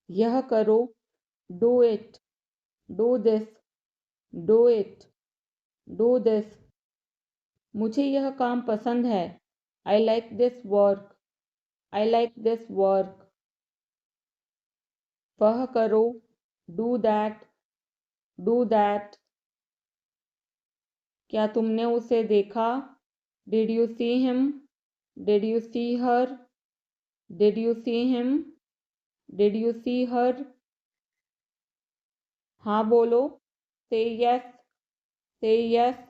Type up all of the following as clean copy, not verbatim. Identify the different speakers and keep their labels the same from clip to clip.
Speaker 1: यह करो, do it, do this, do it, do this. मुझे यह काम पसंद है, I like this work, I like this work. वह करो, डू दैट, डू दैट। क्या तुमने उसे देखा, did you see him, did you see her, did you see him, did you see her. हाँ बोलो, से यस, से यस।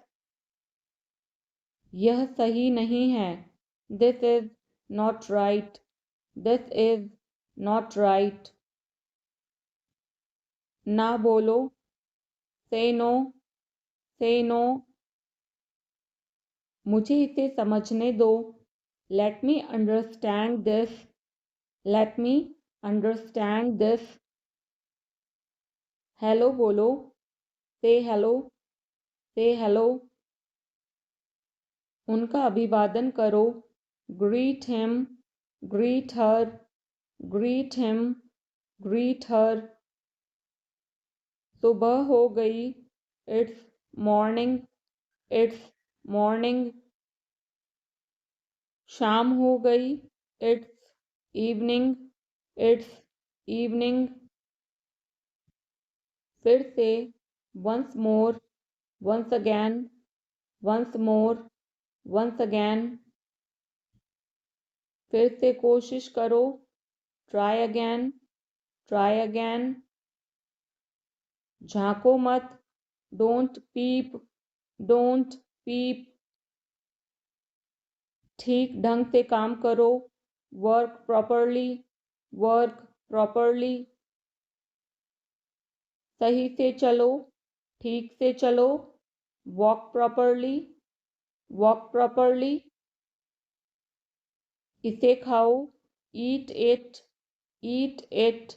Speaker 1: यह सही नहीं है, this is not right, this is not right. ना बोलो, से नो, से नो। मुझे इसे समझने दो, let me understand this, let me understand this. Hello बोलो, से हेलो, से हेलो। उनका अभिवादन करो, ग्रीट हिम, ग्रीट हर, ग्रीट हिम, ग्रीट हर। सुबह हो गई, इट्स मॉर्निंग, इट्स मॉर्निंग। शाम हो गई, इट्स इवनिंग, इट्स इवनिंग। फिर से, once more, once again, once more, once again. फिर से कोशिश करो, ट्राई अगैन, ट्राई अगैन। झांको मत, डोंट पीप, डोंट पीप। ठीक ढंग से काम करो, वर्क प्रॉपरली, वर्क प्रॉपरली। सही से चलो, ठीक से चलो, वॉक प्रॉपरली, वॉक प्रॉपरली। इसे खाओ, ईट इट, ईट इट।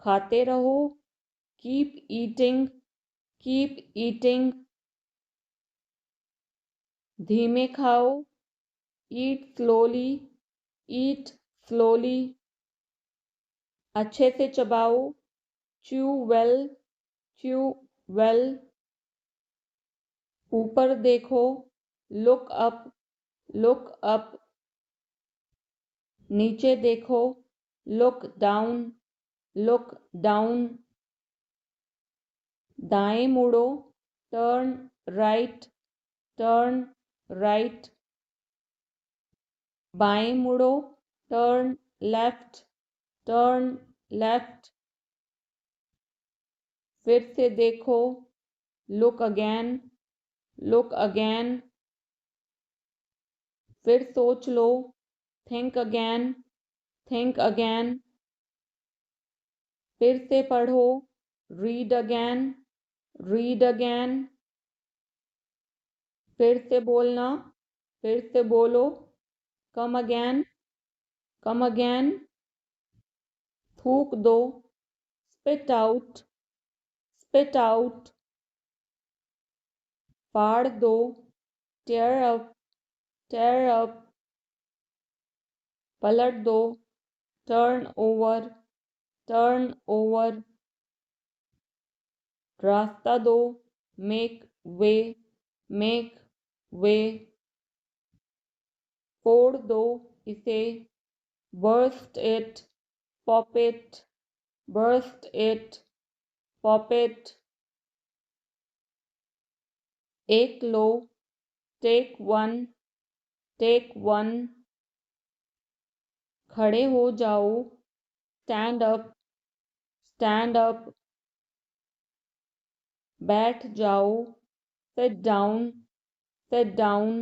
Speaker 1: खाते रहो, कीप ईटिंग, कीप ईटिंग। धीमे खाओ, ईट स्लोली, ईट स्लोली। अच्छे से चबाओ, च्यू वेल, च्यू वेल। ऊपर देखो, लुक अप, लुक अप। नीचे देखो, लुक डाउन, लुक डाउन। दाएं मुड़ो, टर्न राइट, टर्न राइट। बाएं मुड़ो, टर्न लेफ्ट, टर्न लेफ्ट। फिर से देखो, लुक अगेन, लुक अगेन। फिर सोच लो, थिंक अगेन, थिंक अगेन। फिर से पढ़ो, रीड अगेन, रीड अगेन। फिर से बोलना, फिर से बोलो, कम अगेन, कम अगेन। थूक दो, स्पिट आउट, स्पिट आउट। फाड़ दो, टेयर अप, टेयर अप। पलट दो, टर्न ओवर, टर्न ओवर। रास्ता दो, मेक वे, मेक वे। फोड़ दो इसे, burst it, pop it, burst it, pop it. एक लो, टेक वन, टेक वन। खड़े हो जाओ, स्टैंड अप, स्टैंड अप। बैठ जाओ, सिट डाउन, सिट डाउन।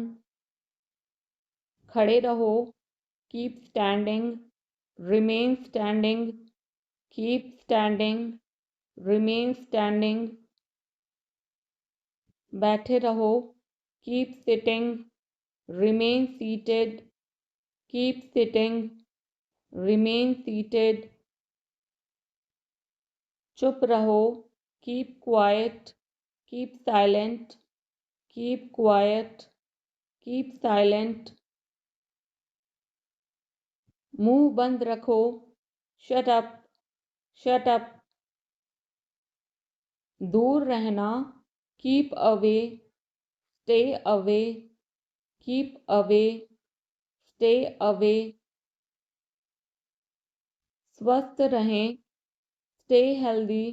Speaker 1: खड़े रहो, keep standing, remain standing, keep standing, remain standing. बैठे रहो, keep sitting, remain seated, keep sitting, remain seated. चुप रहो, keep quiet, keep silent, keep quiet, keep silent. मुंह बंद रखो, shut up, shut up. दूर रहना, keep away, stay away, keep away, stay away. स्वस्थ रहें, stay healthy,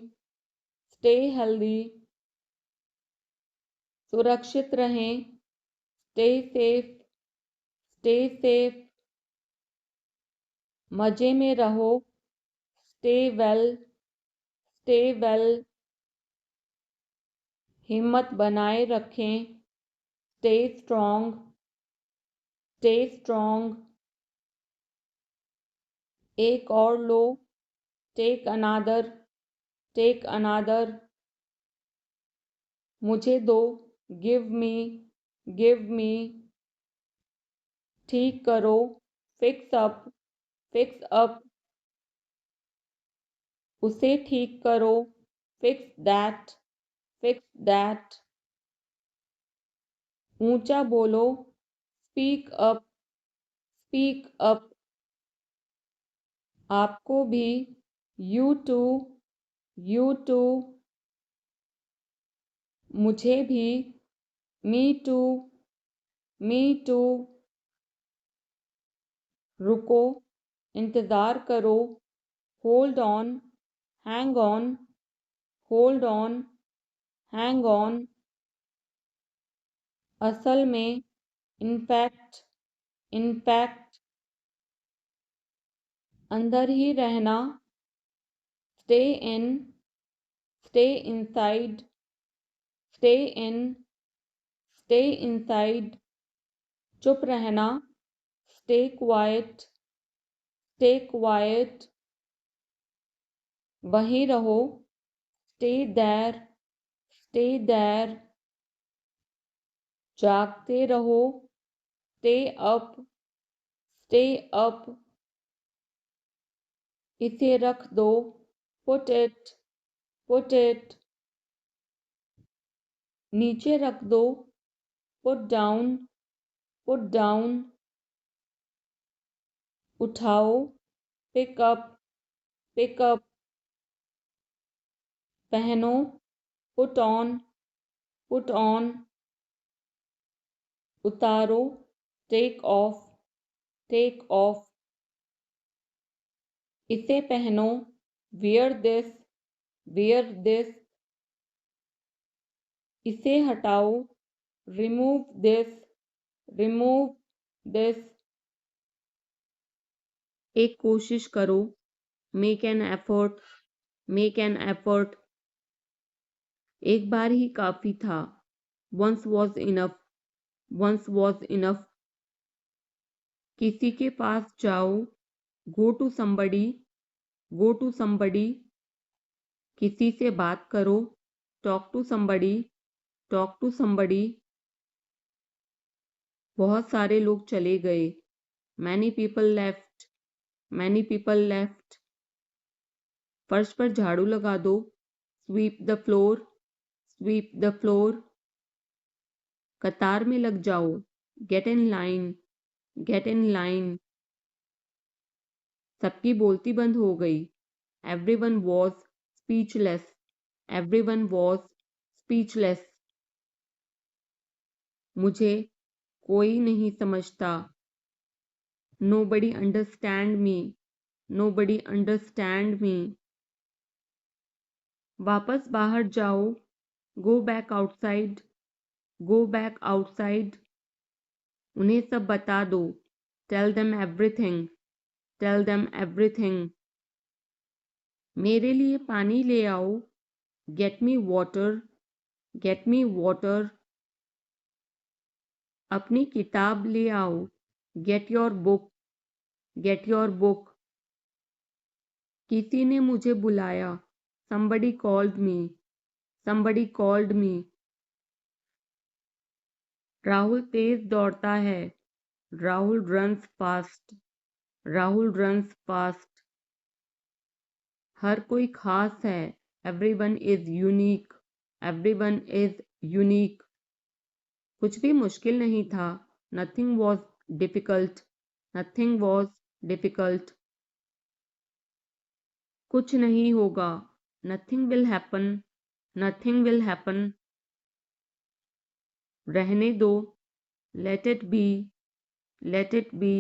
Speaker 1: stay healthy. सुरक्षित रहें, stay safe, stay safe. मजे में रहो, stay well, stay well. हिम्मत बनाए रखें, stay strong, stay strong. एक और लो, take another, take another. मुझे दो, give me, give me. ठीक करो, fix up, fix up. उसे ठीक करो, fix that, fix that. ऊंचा बोलो, speak up, speak up. आपको भी, you too, you too. मुझे भी, me too, me too. रुको, इंतज़ार करो, hold on, hang on, hold on, hang on. असल में, in fact, in fact. अंदर ही रहना, stay in, stay inside, stay in, stay inside. चुप रहना, stay quiet, stay quiet. वहीं रहो, stay there, stay there. जागते रहो, stay up, stay up. इसे रख दो, put it, put it. नीचे रख दो, put down, put down. उठाओ, pick up, pick up. पहनो, put on, put on. उतारो, take off, take off. इसे पहनो, wear this, wear this. इसे हटाओ, remove this, remove this. एक कोशिश करो, make an effort, make an effort. एक बार ही काफी था, once was enough, once was enough. किसी के पास जाओ, go to somebody, go to somebody. किसी से बात करो, talk to somebody, talk to somebody. बहुत सारे लोग चले गए, many people left, many people left. फर्श पर झाड़ू लगा दो, sweep the floor, sweep the floor. कतार में लग जाओ, get in line, get in line. सबकी बोलती बंद हो गई, everyone was speechless, everyone was speechless. मुझे कोई नहीं समझता, nobody understand me, nobody understand me. वापस बाहर जाओ, go back outside, go back outside. उन्हें सब बता दो, tell them everything, tell them everything. मेरे लिए पानी ले आओ, get me water, get me water. अपनी किताब ले आओ, get your book, get your book. किसी ने मुझे बुलाया, somebody called me, somebody called me. Rahul तेज दौड़ता है, Rahul runs fast, Rahul runs fast. हर कोई खास है, everyone is unique, everyone is unique. कुछ भी मुश्किल नहीं था, nothing was difficult, nothing was difficult. कुछ नहीं होगा, nothing will happen, nothing will happen. रहने दो, let it be, let it be.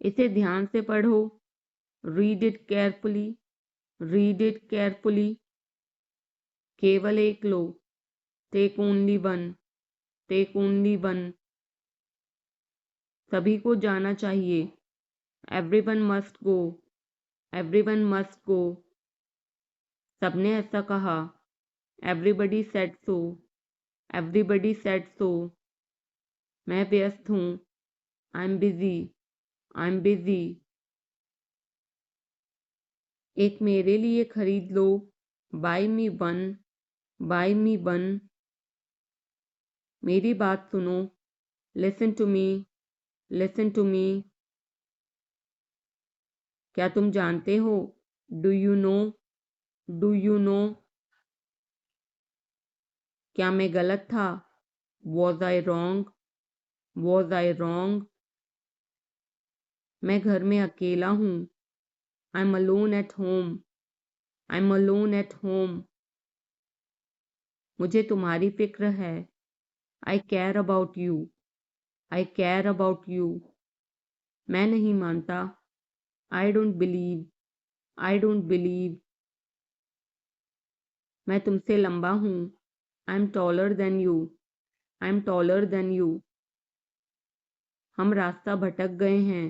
Speaker 1: इसे ध्यान से पढ़ो, read it carefully, read it carefully. केवल एक लो, take only one, take only one. सभी को जाना चाहिए, everyone must go, everyone must go. सबने ऐसा कहा, everybody said so, everybody said so. मैं व्यस्त हूँ, I am busy, I am busy. एक मेरे लिए खरीद लो, bye me one, buy me one. मेरी बात सुनो, listen to me, listen to me. क्या तुम जानते हो, do you know, do you know. क्या मैं गलत था, was I wrong, was I wrong. मैं घर में अकेला हूँ, I am alone at home, I am alone at home. मुझे तुम्हारी फिक्र है, I care about you, I care about you. मैं नहीं मानता, I don't believe, I don't believe. मैं तुमसे लंबा हूँ, I am taller than you, I am taller than you. हम रास्ता भटक गए हैं,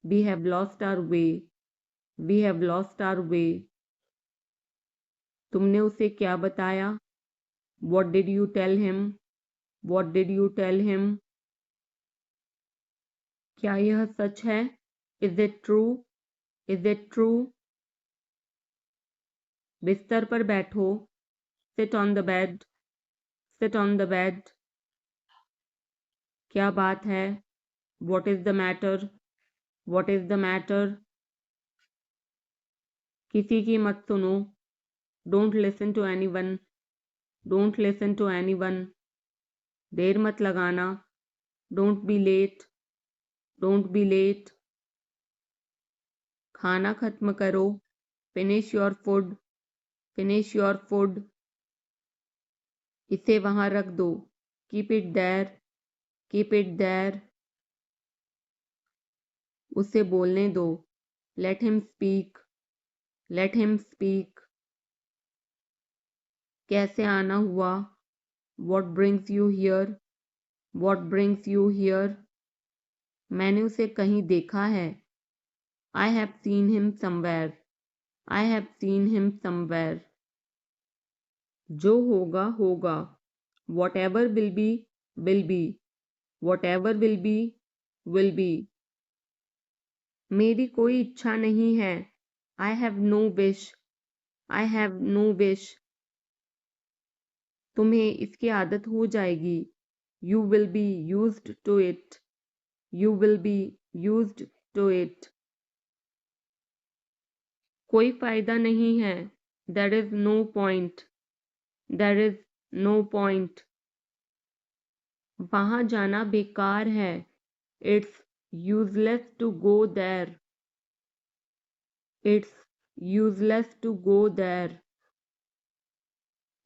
Speaker 1: we have lost our way, we have lost our way. तुमने उसे क्या बताया, what did you tell him, what did you tell him. क्या यह सच है, is it true, is it true. बिस्तर पर बैठो, sit on the bed, sit on the bed. क्या बात है, what is the matter, what is the matter. किसी की मत सुनो, don't listen to any one, don't listen to any one. देर मत लगाना, don't be late, don't be late. खाना खत्म करो, finish your food, finish your food. इसे वहां रख दो, keep it there, keep it there. उसे बोलने दो, let him speak, let him speak. कैसे आना हुआ, what brings you here, what brings you here. मैंने उसे कहीं देखा है, I have seen him somewhere, I have seen him somewhere. जो होगा होगा, whatever will be, will be, whatever will be, will be. मेरी कोई इच्छा नहीं है, I have no wish, I have no wish. तुम्हें इसकी आदत हो जाएगी, you will be used to it, you will be used to it. कोई फायदा नहीं है, there is no point, there is no point. वहां जाना बेकार है, it's useless to go there, it's useless to go there.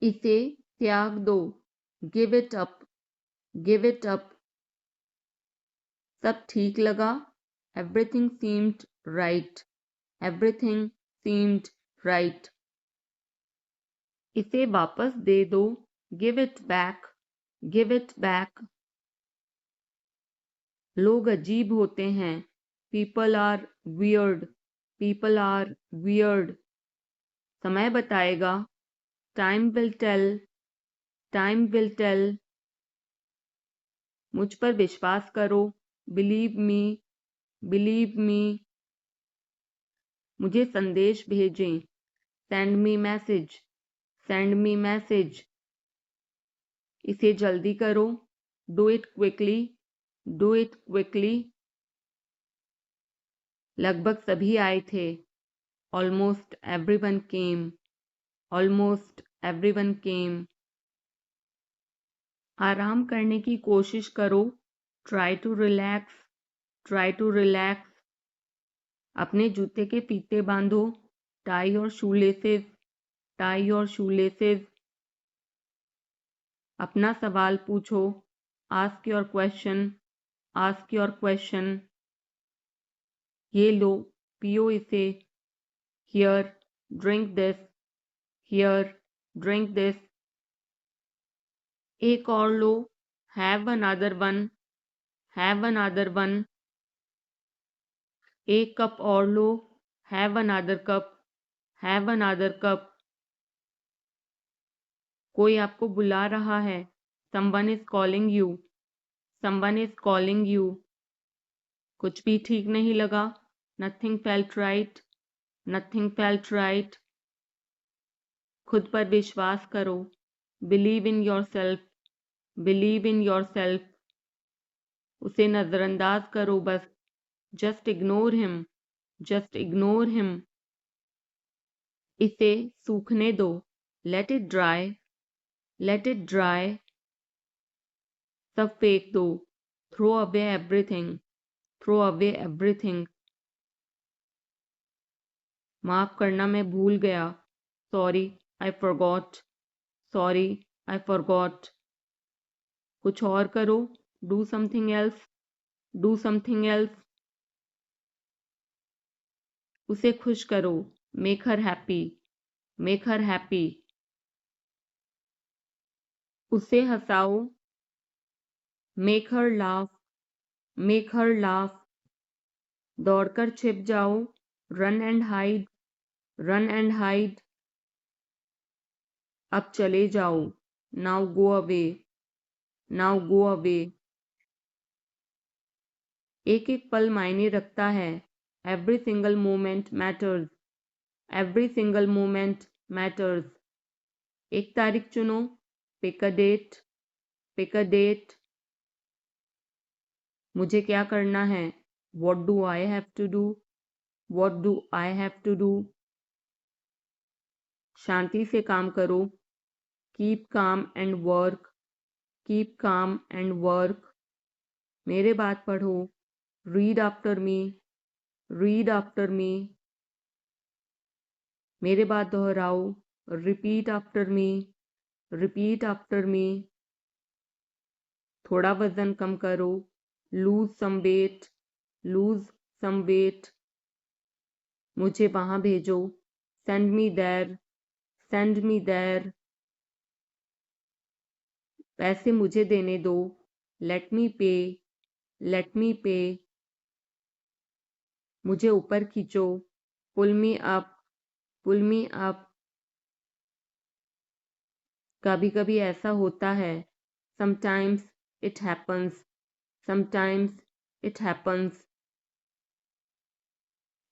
Speaker 1: इसे त्याग दो, give it up, give it up. सब ठीक लगा, everything seemed right, everything seemed right. इसे वापस दे दो, give it back, give it back. लोग अजीब होते हैं, people are weird, people are weird. समय बताएगा, time will tell, time will tell. मुझ पर विश्वास करो, बिलीव मी, बिलीव मी। मुझे संदेश भेजें, send me message, send me message. इसे जल्दी करो, do it quickly, do it quickly. लगभग सभी आए थे, almost everyone came, almost everyone came. आराम करने की कोशिश करो, try to relax, try to relax. अपने जूते के फीते बांधो, tie your shoelaces, tie your shoelaces. अपना सवाल पूछो, ask your question, ask your question. ये लो, पियो इसे, here, drink this, here, drink this. एक और लो, have another one, have another one. एक कप और लो, have another cup, have another cup. कोई आपको बुला रहा है, someone is calling you, someone is calling you. कुछ भी ठीक नहीं लगा, nothing felt right, nothing felt right. खुद पर विश्वास करो, believe in yourself, believe in yourself. उसे नजरअंदाज करो बस, just ignore him, just ignore him. इसे सूखने दो, let it dry, let it dry. सब फेंक दो, throw away everything, throw away everything. माफ करना मैं भूल गया, sorry I forgot, sorry I forgot. कुछ और करो, do something else, do something else. उसे खुश करो, make her happy, make her happy. उसे हंसाओ, make her laugh, make her laugh. दौड़कर छिप जाओ, run and hide, run and hide. अब चले जाओ, now go away, now go away. एक एक पल मायने रखता है, every single moment matters, every single moment matters. एक तारीख चुनो, pick a date, pick a date. मुझे क्या करना है, what do I have to do, what do I have to do. शांति से काम करो, keep calm and work, keep calm and work. मेरे बात पढ़ो, read after me, read after me. मेरे बात दोहराओ, repeat after me, repeat after me. थोड़ा वजन कम करो, lose some weight, lose some weight. मुझे वहां भेजो, send me there, send me there. पैसे मुझे देने दो, लेट मी पे, लेट मी पे। मुझे ऊपर खींचो, पुल मी अप, पुल मी अप। कभी कभी ऐसा होता है, sometimes it happens, sometimes it happens.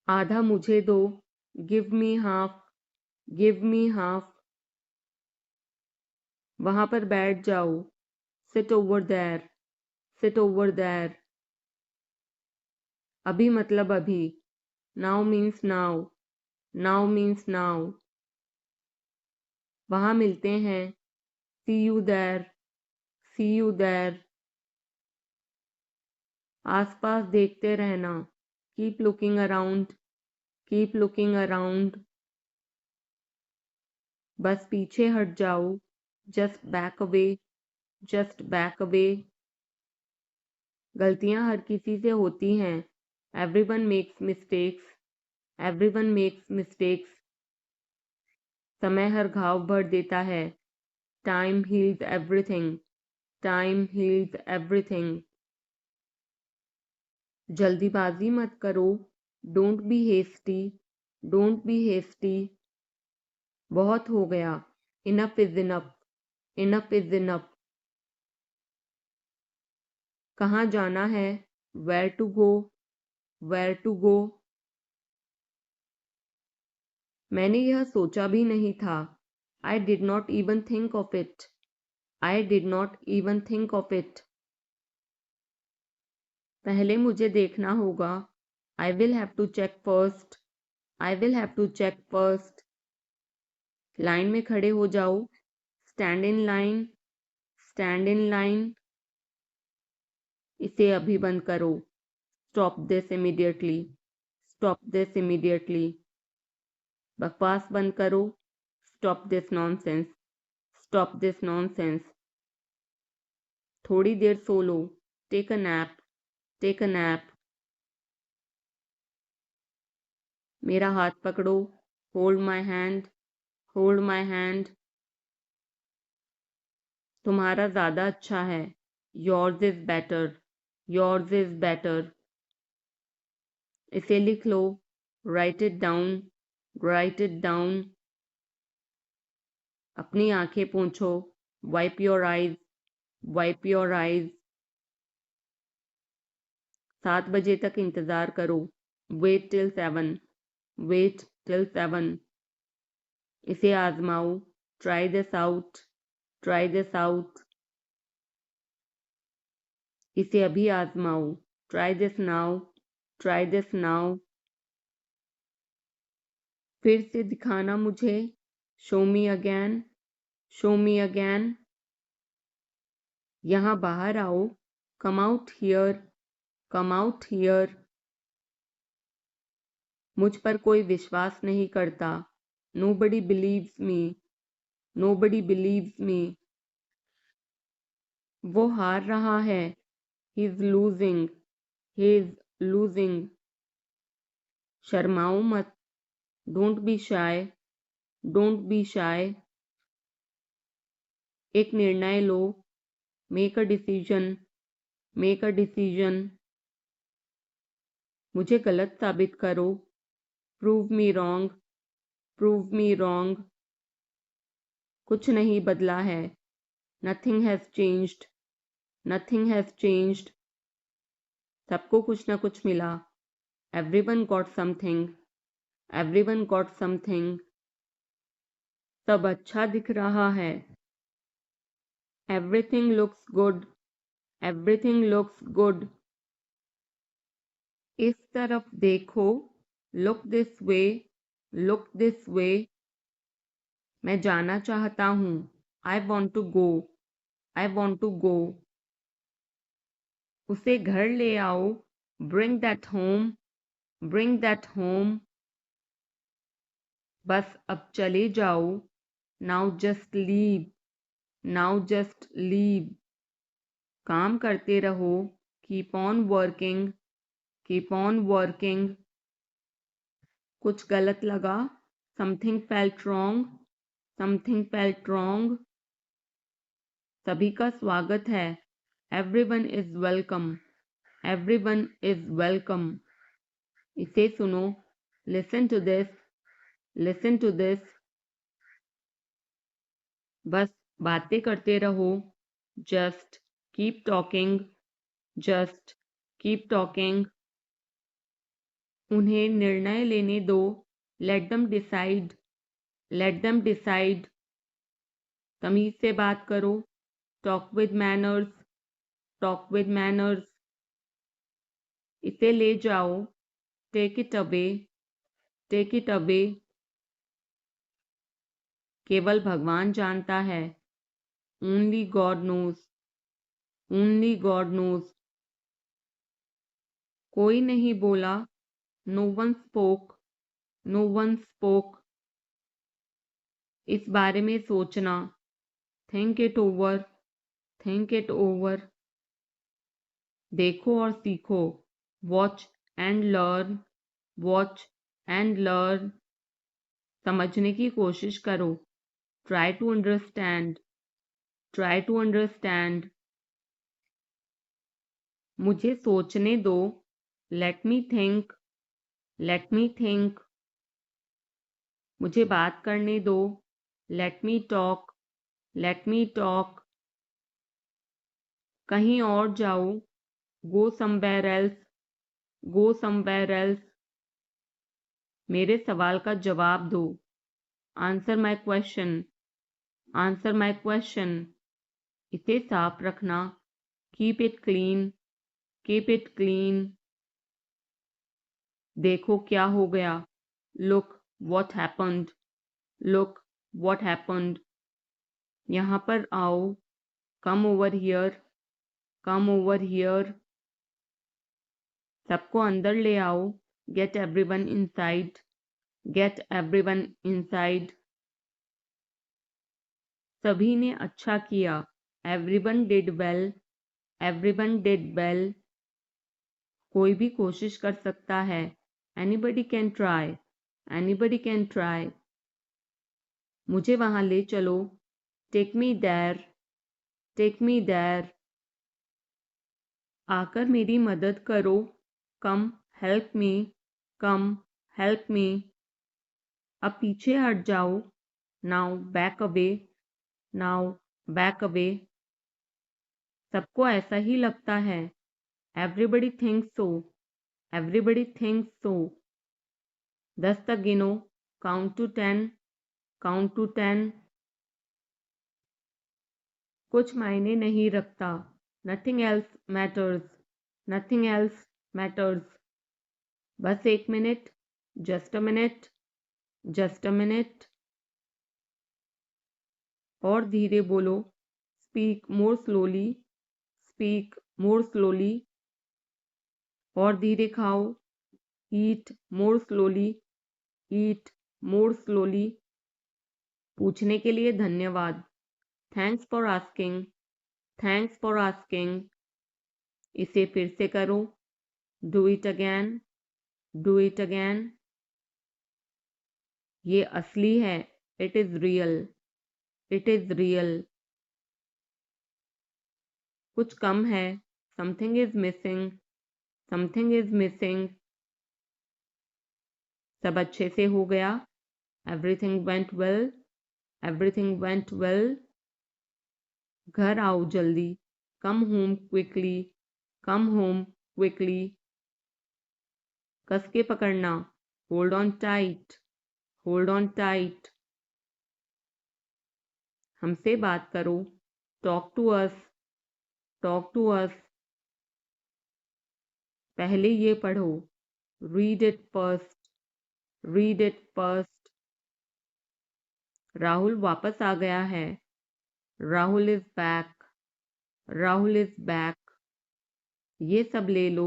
Speaker 1: आधा मुझे दो, give me half, give me half. वहां पर बैठ जाओ, sit over there, sit over there. अभी मतलब अभी, now means now, now means now. वहां मिलते हैं, see you there, see you there. आसपास देखते रहना, keep looking around, keep looking around. बस पीछे हट जाओ, just back away, just back away. गलतियां हर किसी से होती हैं, everyone makes mistakes, everyone makes mistakes. समय हर घाव भर देता है, time heals everything, time heals everything. जल्दीबाजी मत करो, don't be hasty, don't be hasty. बहुत हो गया, enough is enough, enough is enough. कहाँ जाना है, where to go, where to go. मैंने यह सोचा भी नहीं था, I did not even think of it, I did not even think of it. पहले मुझे देखना होगा, I will have to check first, I will have to check first. Line में खड़े हो जाओ, stand in line, stand in line. इसे अभी बंद करो, stop this immediately, stop this immediately. बकवास बंद करो। Stop this nonsense. Stop this nonsense. थोड़ी देर सो लो। Take a nap. Take a nap. मेरा हाथ पकड़ो। Hold my hand. Hold my hand. तुम्हारा ज़्यादा अच्छा है। Yours is better. Yours is better. इसे लिख लो। Write it down. Write it down. अपनी आंखें पोंछो। Wipe your eyes. Wipe your eyes. 7 बजे तक इंतज़ार करो। Wait till 7। Wait till 7। इसे आजमाओ। Try this out. Try this out. इसे अभी आजमाओ। Try this now. Try this now. फिर से दिखाना मुझे। Show me again. Show me again. यहाँ बाहर आओ। Come out here. Come out here. मुझ पर कोई विश्वास नहीं करता। Nobody believes me. Nobody believes me. वो हार रहा है। He is losing. He is losing. शर्माओ मत। Don't be shy. Don't be shy. एक निर्णय लो। Make a decision. Make a decision. मुझे गलत साबित करो। Prove me wrong. Prove me wrong. कुछ नहीं बदला है। Nothing has changed. Nothing has changed. सबको कुछ ना कुछ मिला। Everyone got something. Everyone got something. सब अच्छा दिख रहा है। Everything looks good. Everything looks good. इस तरफ देखो। Look this way. Look this way. मैं जाना चाहता हूँ। I want to go. I want to go. उसे घर ले आओ। Bring that home. Bring that home. बस अब चले जाओ। Now just leave. Now just leave. काम करते रहो। Keep on working. Keep on working. कुछ गलत लगा। Something felt wrong. Something felt wrong. सभी का स्वागत है। Everyone is welcome. Everyone is welcome. इसे सुनो। Listen to this. Listen to this. बस बातें करते रहो। Just keep talking. Just keep talking. उन्हें निर्णय लेने दो। Let them decide. Let them decide. तमीज से बात करो। Talk with manners. Talk with manners. इसे ले जाओ। Take it away. Take it away. केवल भगवान जानता है। Only God knows. Only God knows. कोई नहीं बोला। No one spoke. No one spoke. इस बारे में सोचना। Think it over. Think it over. देखो और सीखो। Watch and learn. Watch and learn. समझने की कोशिश करो। Try to understand. Try to understand. मुझे सोचने दो। Let me think. Let me think. मुझे बात करने दो। Let me talk. Let me talk. कहीं और जाओ। Go somewhere else. Go somewhere else. मेरे सवाल का जवाब दो। Answer my question. Answer my question. इसे साफ रखना। Keep it clean. Keep it clean. देखो क्या हो गया। Look what happened. Look what happened. यहाँ पर आओ। Come over here. Come over here. सबको अंदर ले आओ। Get everyone inside. Get everyone inside. सभी ने अच्छा किया. Everyone did well. Everyone did well. कोई भी कोशिश कर सकता है. Anybody can try. Anybody can try. मुझे वहां ले चलो. Take me there. Take me there. आकर मेरी मदद करो. Come help me. Come help me. अब पीछे हट जाओ. Now back away. Now back away. सबको ऐसा ही लगता है. Everybody thinks so. Everybody thinks so. 10 तक गिनो. Count to 10. Count to 10. कुछ मायने नहीं रखता. Nothing else matters. Nothing else matters. बस एक minute. Just a minute. Just a minute. और धीरे बोलो. Speak more slowly. Speak more slowly. और धीरे खाओ. Eat more slowly. Eat more slowly. पूछने के लिए धन्यवाद. Thanks for asking. Thanks for asking. इसे फिर से करो. Do it again. Do it again. ये असली है. It is real. It is real. कुछ कम है. Something is missing. Something is missing. सब अच्छे से हो गया. Everything went well. Everything went well. घर आओ जल्दी. Come home quickly. Come home quickly. कस के पकड़ना. Hold on tight. Hold on tight. हमसे बात करो. Talk to us. Talk to us. पहले ये पढ़ो. Read it first. Read it first. Rahul वापस आ गया है. Rahul is back. Rahul is back. ये सब ले लो.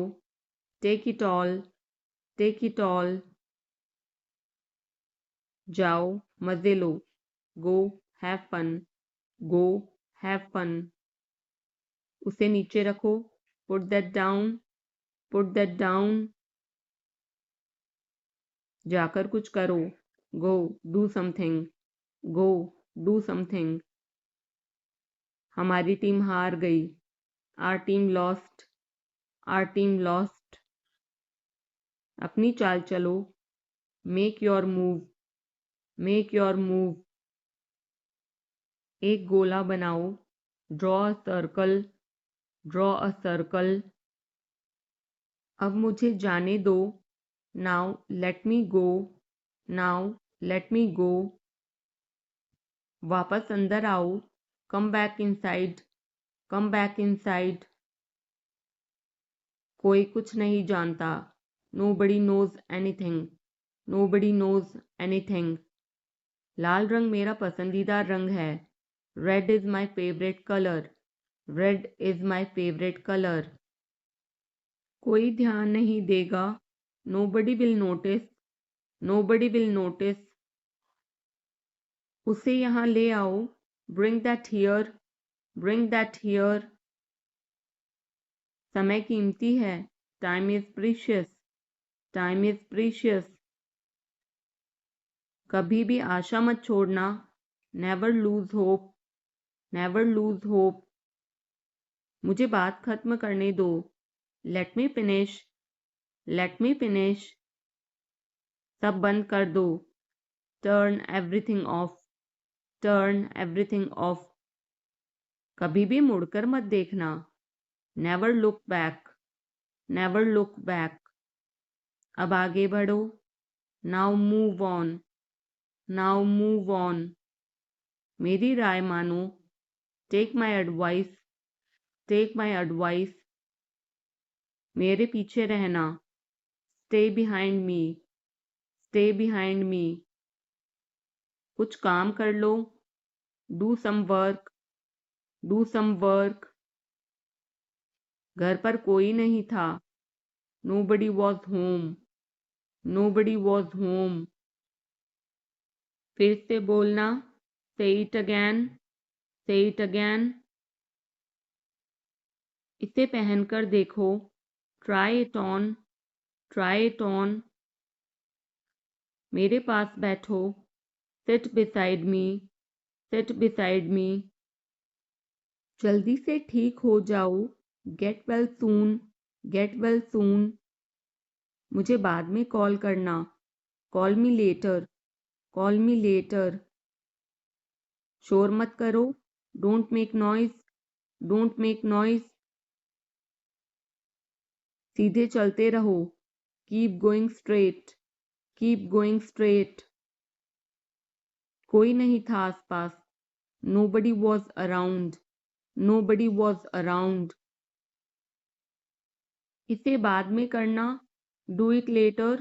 Speaker 1: Take it all. Take it all. जाओ मजे लो. Go have fun. Go have fun. उसे नीचे रखो. Put that down. Put that down. जाकर कुछ करो. Go do something. Go do something. हमारी टीम हार गई. Our team lost. Our team lost. अपनी चाल चलो. Make your move. Make your move. एक गोला बनाओ. Draw a circle. Draw a circle. अब मुझे जाने दो. Now let me go. Now let me go. वापस अंदर आओ. Come back inside. Come back inside. कोई कुछ नहीं जानता. Nobody knows anything. Nobody knows anything. लाल रंग मेरा पसंदीदा रंग है. Red is my favorite color. Red is my favorite color. कोई ध्यान नहीं देगा. Nobody will notice. Nobody will notice. उसे यहाँ ले आओ. Bring that here. Bring that here. समय कीमती है. Time is precious. Time is precious. कभी भी आशा मत छोड़ना. Never lose hope. Never lose hope. मुझे बात खत्म करने दो. Let me finish. Let me finish. सब बंद कर दो. Turn everything off. Turn everything off. कभी भी मुड़कर मत देखना. Never look back. Never look back. अब आगे बढ़ो. Now move on. Now move on. मेरी राय मानो. Take my advice. Take my advice. मेरे पीछे रहना. Stay behind me. Stay behind me. कुछ काम कर लो. Do some work. Do some work. घर पर कोई नहीं था. Nobody was home. Nobody was home. फिर से बोलना. Say it again. Say it again. इसे पहनकर देखो. Try it on. Try it on. मेरे पास बैठो. Sit beside me. Sit beside me. जल्दी से ठीक हो जाओ. Get well soon. Get well soon. मुझे बाद में कॉल करना. Call me later. Call me later. शोर मत करो. Don't make noise. Don't make noise. सीधे चलते रहो. Keep going straight. Keep going straight. कोई नहीं था आसपास. Nobody was around. Nobody was around. इसे बाद में करना. Do it later.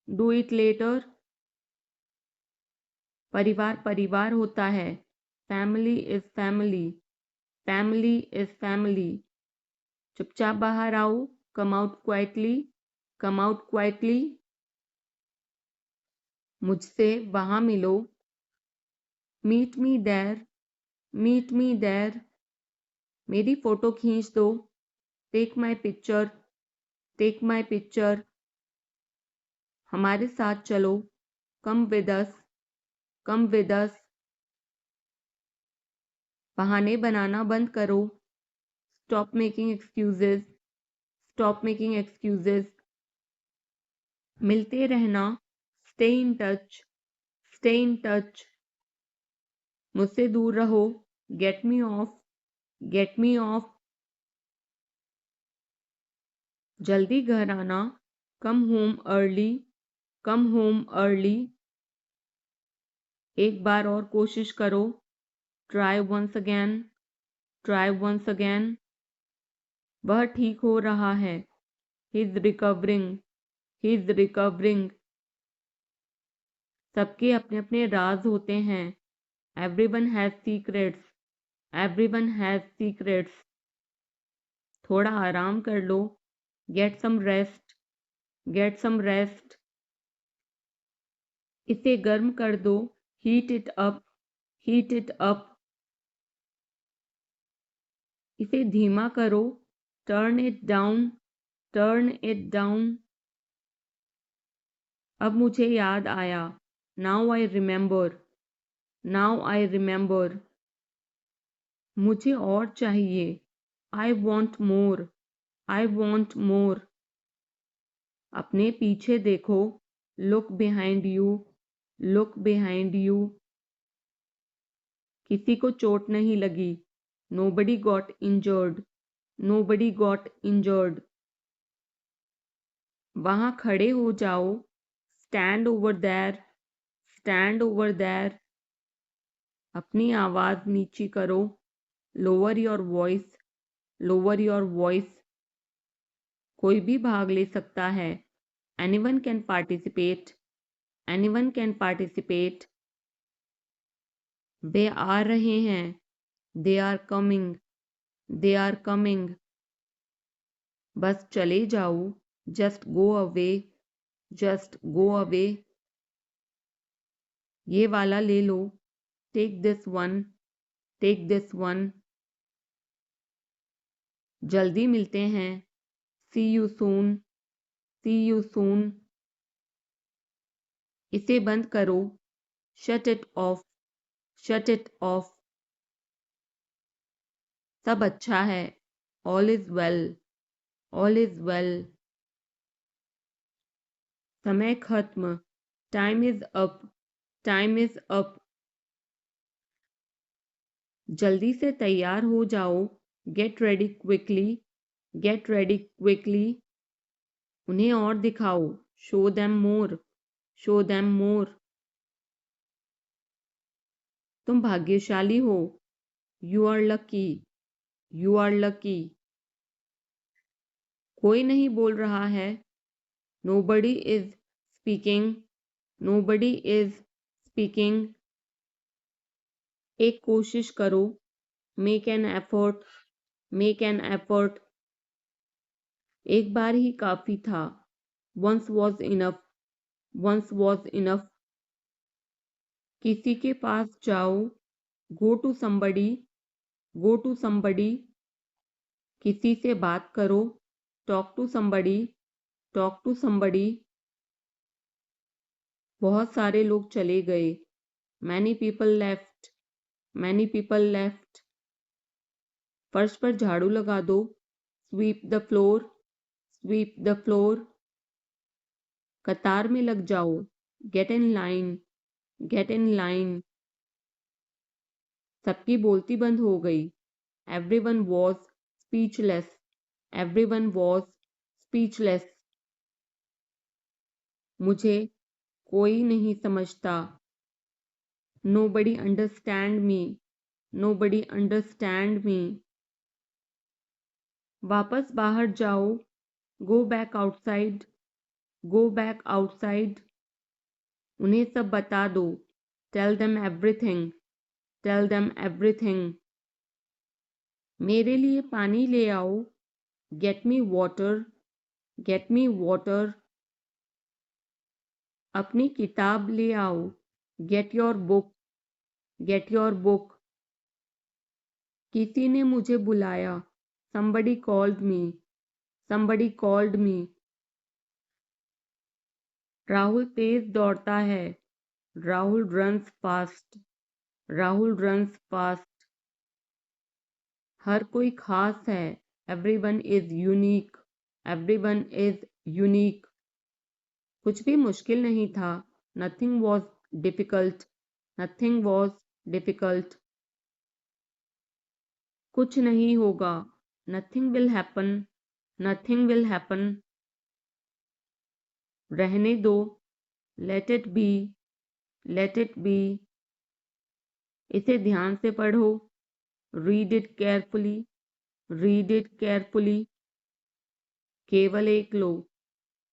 Speaker 1: Do it later. परिवार परिवार होता है. Family is family. Family is family. चुपचाप बाहर आओ. Come out quietly. Come out quietly. मुझसे वहां मिलो. Meet me there. Meet me there. मेरी फोटो खींच दो. Take my picture. Take my picture. हमारे साथ चलो. Come with us. Come with us. बहाने बनाना बंद करो. Stop making excuses. Stop making excuses. मिलते रहना. Stay in touch. Stay in touch. मुझसे दूर रहो. Get me off. Get me off. जल्दी घर आना. Come home early. Come home early. एक बार और कोशिश करो. Try once again. Try once again. वह ठीक हो रहा है. He's recovering. He's recovering. सबके अपने अपने राज होते हैं. Everyone has secrets. Everyone has secrets. थोड़ा आराम कर लो. Get some rest. Get some rest. इसे गर्म कर दो. Heat it up. Heat it up. इसे धीमा करो. Turn it down. Turn it down. अब मुझे याद आया. Now I remember. Now I remember. मुझे और चाहिए. I want more. I want more. अपने पीछे देखो. Look behind you. Look behind you. किसी को चोट नहीं लगी. Nobody got injured. Nobody got injured. वहां खड़े हो जाओ. Stand over there. Stand over there. अपनी आवाज नीची करो. Lower your voice. Lower your voice. कोई भी भाग ले सकता है. Anyone can participate. Anyone can participate. वे आ रहे हैं. They are coming. They are coming. बस चले जाओ. Just go away. Just go away. ये वाला ले लो. Take this one. Take this one. जल्दी मिलते हैं. See you soon. See you soon. इसे बंद करो. Shut it off. Shut it off. सब अच्छा है. All is well. All is well. समय खत्म. Time is up. Time is up. जल्दी से तैयार हो जाओ. Get ready quickly. Get ready quickly. उन्हें और दिखाओ. Show them more. Show them more. तुम भाग्यशाली हो. You are lucky. You are lucky. कोई नहीं बोल रहा है. Nobody is speaking. Nobody is speaking. एक कोशिश करो. Make an effort. Make an effort. एक बार ही काफी था. Once was enough. once was enough. किसी के पास जाओ, go to somebody, go to somebody. किसी से बात करो, talk to somebody, talk to somebody. बहुत सारे लोग चले गए, many people left, many people left. फर्श पर झाड़ू लगा दो, sweep the floor, sweep the floor. कतार में लग जाओ, get in line, get in line. सबकी बोलती बंद हो गई, everyone was speechless, everyone was speechless. मुझे कोई नहीं समझता, nobody understand me, nobody understand me. वापस बाहर जाओ, go back outside, go back outside. उन्हें सब बता दो, tell them everything, tell them everything. मेरे लिए पानी ले आओ, get me water, get me water. अपनी किताब ले आओ, get your book, get your book. किसी ने मुझे बुलाया, somebody called me, somebody called me. Rahul तेज दौड़ता है, Rahul runs fast, Rahul runs fast. हर कोई खास है, everyone is unique, everyone is unique. कुछ भी मुश्किल नहीं था, nothing was difficult, nothing was difficult. कुछ नहीं होगा, nothing will happen, nothing will happen. रहने दो, let it be, let it be. इसे ध्यान से पढ़ो, read it carefully, read it carefully. केवल एक लो,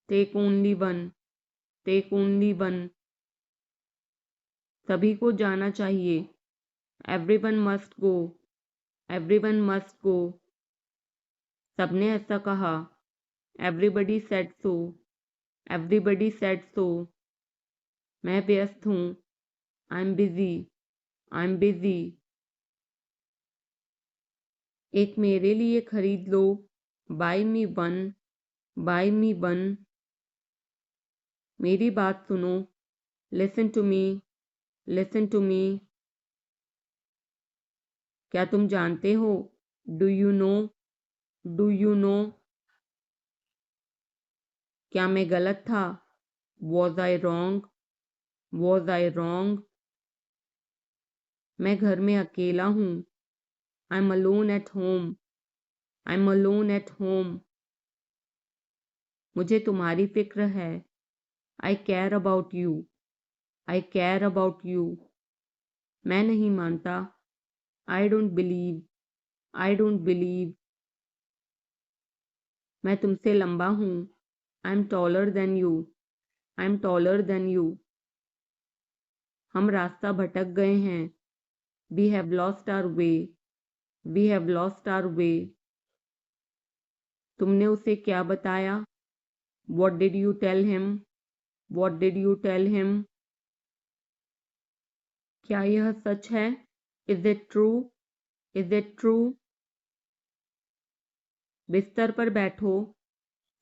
Speaker 1: take only one, take only one. सभी को जाना चाहिए, everyone must go, everyone must go. सबने ऐसा कहा, everybody said so, everybody said so. मैं व्यस्त हूँ, I'm busy, I'm busy. एक मेरे लिए खरीद लो, buy me one, buy me one. मेरी बात सुनो, listen to me, listen to me. क्या तुम जानते हो, do you know, do you know. क्या मैं गलत था, was I wrong, was I wrong. मैं घर में अकेला हूँ, I'm alone at home, I'm alone at home. मुझे तुम्हारी फिक्र है, I care about you, I care about you. मैं नहीं मानता, I don't believe, I don't believe. मैं तुमसे लंबा हूँ, I'm taller than you, I'm taller than you. हम रास्ता भटक गए हैं, we have lost our way, we have lost our way. तुमने उसे क्या बताया, what did you tell him, what did you tell him. क्या यह सच है, is it true, is it true. बिस्तर पर बैठो,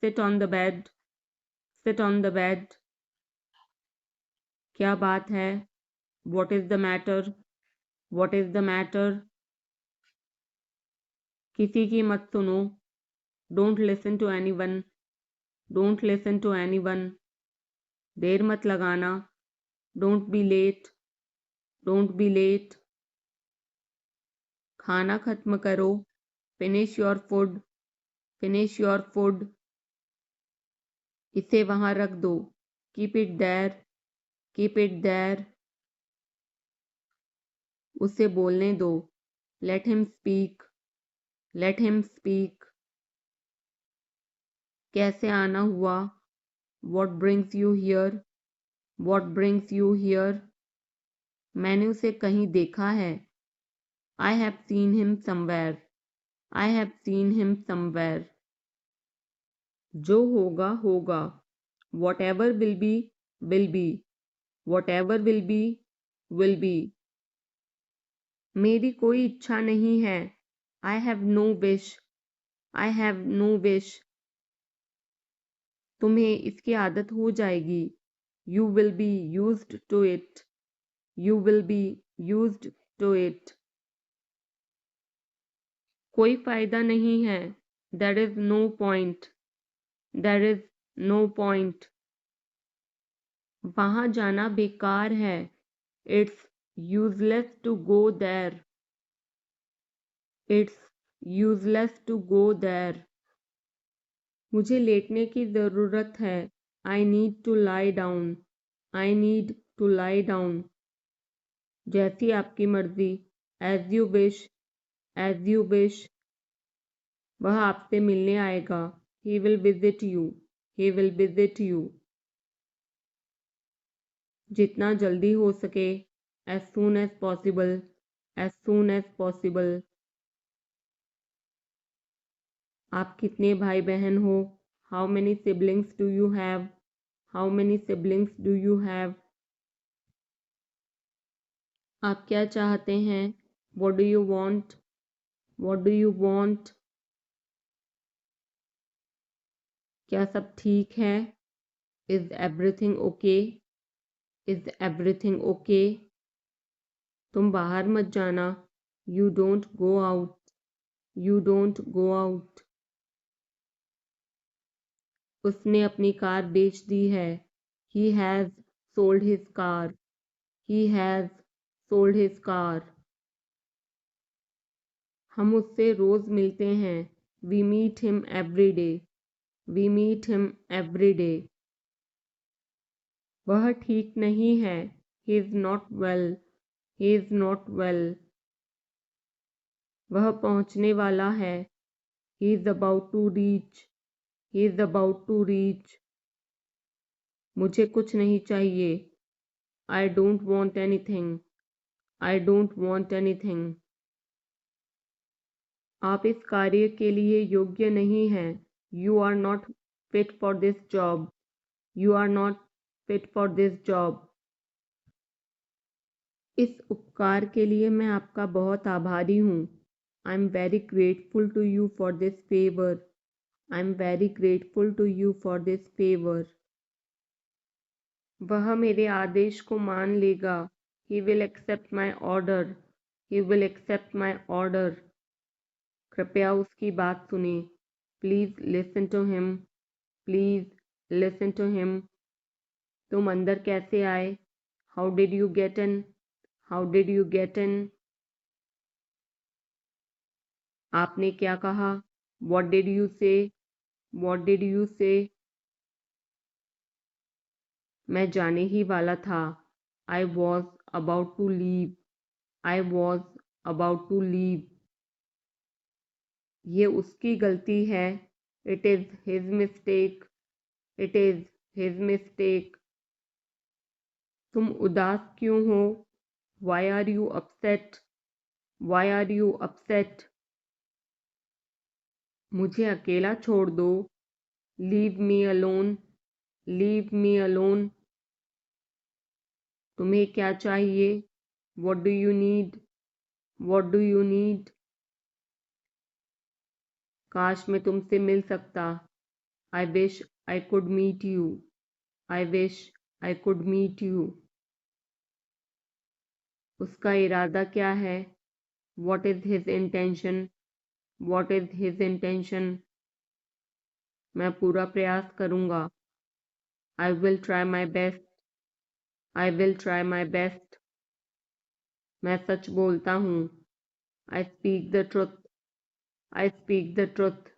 Speaker 1: sit on the bed, sit on the bed. क्या बात है, what is the matter, what is the matter. किसी की मत सुनो, don't listen to anyone, don't listen to anyone. देर मत लगाना, don't be late, don't be late. खाना खत्म करो, finish your food, finish your food. इसे वहां रख दो, keep it there, keep it there. उसे बोलने दो, let him speak, let him speak. कैसे आना हुआ, what brings you here, what brings you here. मैंने उसे कहीं देखा है, I have seen him somewhere, I have seen him somewhere. जो होगा होगा, whatever will be, will be, whatever will be, will be. मेरी कोई इच्छा नहीं है, I have no wish, I have no wish. तुम्हें इसकी आदत हो जाएगी, you will be used to it, you will be used to it. कोई फायदा नहीं है, there is no point, there is no point. वहाँ जाना बेकार है, it's useless to go there, it's useless to go there. मुझे लेटने की ज़रूरत है, I need to lie down, I need to lie down. जैसी आपकी मर्जी, as you wish, as you wish. वह आपसे मिलने आएगा, he will visit you, he will visit you. जितना जल्दी हो सके, as soon as possible, as soon as possible. आप कितने भाई बहन हो, how many siblings do you have, how many siblings do you have. आप क्या चाहते हैं, what do you want, what do you want. क्या सब ठीक है, is everything okay, is everything okay. तुम बाहर मत जाना, you don't go out, you don't go out. उसने अपनी कार बेच दी है, he has sold his car, he has sold his car. हम उससे रोज मिलते हैं, we meet him every day, we meet him every day. वह ठीक नहीं है, he is not well, he is not well. वह पहुंचने वाला है, he is about to reach, he is about to reach. मुझे कुछ नहीं चाहिए, I don't want anything, I don't want anything. आप इस कार्य के लिए योग्य नहीं हैं, you are not fit for this job, you are not fit for this job. इस उपकार के लिए मैं आपका बहुत आभारी हूँ, I am very grateful to you for this favor, I am very grateful to you for this favor. वह मेरे आदेश को मान लेगा, he will accept my order, he will accept my order. कृपया उसकी बात सुने, please listen to him, please listen to him. तुम अंदर कैसे आए, how did you get in, how did you get in. आपने क्या कहा, what did you say, what did you say. मैं जाने ही वाला था, I was about to leave, I was about to leave. ये उसकी गलती है, it is his mistake, it is his mistake. तुम उदास क्यों हो, why are you upset, why are you upset. मुझे अकेला छोड़ दो, leave me alone, leave me alone. तुम्हें क्या चाहिए, what do you need, what do you need. काश मैं तुमसे मिल सकता, I wish I could meet you, I wish I could meet you. उसका इरादा क्या है, what is his intention, what is his intention. मैं पूरा प्रयास करूँगा, I will try my best, I will try my best. मैं सच बोलता हूँ, I speak the truth, I speak the truth.